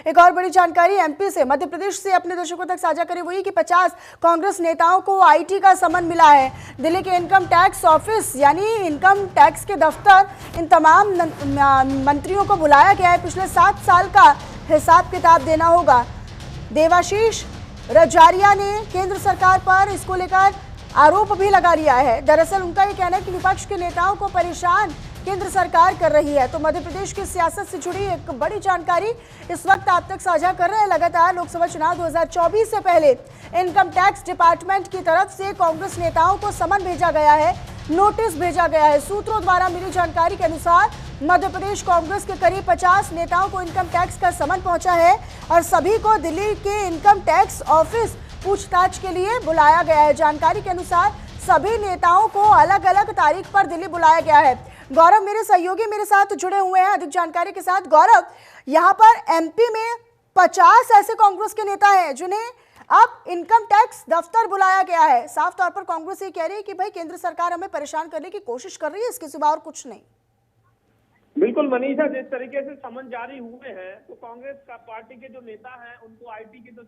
एक और बड़ी जानकारी एमपी से, मध्य प्रदेश से अपने दर्शकों तक साझा करी हुई कि 50 कांग्रेस नेताओं को आईटी का समन मिला है। दिल्ली के इनकम टैक्स ऑफिस यानी इनकम टैक्स के दफ्तर इन तमाम मंत्रियों को बुलाया गया है। पिछले 7 साल का हिसाब किताब देना होगा। देवाशीष रजारिया ने केंद्र सरकार पर इसको लेकर आरोप भी लगा लिया है। दरअसल उनका ये कहना है कि विपक्ष के नेताओं को परेशान केंद्र सरकार कर रही है। तो मध्य प्रदेश की सियासत से जुड़ी एक बड़ी जानकारी इस वक्त आप तक साझा कर रहे हैं। लगातार लोकसभा चुनाव 2024 से पहले इनकम टैक्स डिपार्टमेंट की तरफ से कांग्रेस नेताओं को समन भेजा गया है, नोटिस भेजा गया है। सूत्रों द्वारा मिली जानकारी के अनुसार मध्य प्रदेश कांग्रेस के करीब 50 नेताओं को इनकम टैक्स का समन पहुंचा है और सभी को दिल्ली के इनकम टैक्स ऑफिस पूछताछ के लिए बुलाया गया है। जानकारी के अनुसार सभी नेताओं को अलग अलग तारीख पर दिल्ली बुलाया गया है। गौरव मेरे सहयोगी मेरे साथ जुड़े हुए हैं अधिक जानकारी के साथ। गौरव, यहाँ पर एमपी में 50 ऐसे कांग्रेस के नेता हैं जिन्हें अब इनकम टैक्स दफ्तर बुलाया गया है। साफ तौर पर कांग्रेस ये कह रही है कि भाई केंद्र सरकार हमें परेशान करने की कोशिश कर रही है, इसके सिवा और कुछ नहीं। बिल्कुल मनीषा, जिस तरीके से समन जारी हुए हैं तो कांग्रेस का पार्टी के जो नेता हैं उनको आईटी के जो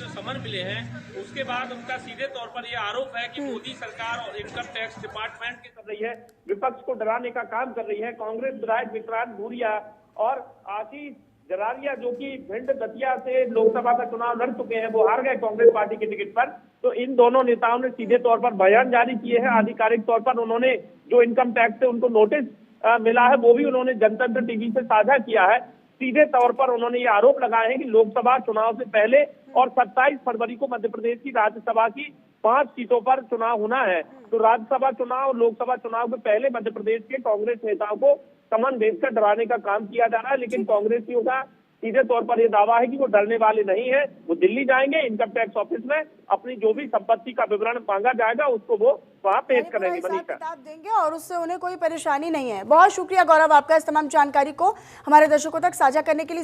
समन मिले हैं उसके बाद उनका सीधे तौर पर यह आरोप है कि मोदी सरकार और इनकम टैक्स डिपार्टमेंट की कर रही है, विपक्ष को डराने का काम कर रही है। कांग्रेस विधायक विक्रांत भूरिया और आशीष जरारिया जो कि भिंड दतिया से लोकसभा का चुनाव लड़ चुके हैं, वो हार गए कांग्रेस पार्टी के टिकट पर। तो इन दोनों नेताओं ने सीधे तौर पर बयान जारी किए हैं। आधिकारिक तौर पर उन्होंने जो इनकम टैक्स से उनको नोटिस मिला है वो भी उन्होंने जनतंत्र टीवी से साझा किया है। सीधे तौर पर उन्होंने ये आरोप लगाए हैं कि लोकसभा चुनाव से पहले और 27 फरवरी को मध्य प्रदेश की राज्यसभा की 5 सीटों पर चुनाव होना है। तो राज्यसभा चुनाव और लोकसभा चुनाव के पहले मध्य प्रदेश के कांग्रेस नेताओं को समन भेजकर डराने का काम किया जा रहा है। लेकिन कांग्रेसियों का सीधे तौर पर यह दावा है कि वो डरने वाले नहीं है। वो दिल्ली जाएंगे, इनकम टैक्स ऑफिस में अपनी जो भी संपत्ति का विवरण मांगा जाएगा उसको वो वहां पेश करेंगे, किताब देंगे और उससे उन्हें कोई परेशानी नहीं है। बहुत शुक्रिया गौरव आपका इस तमाम जानकारी को हमारे दर्शकों तक साझा करने के लिए।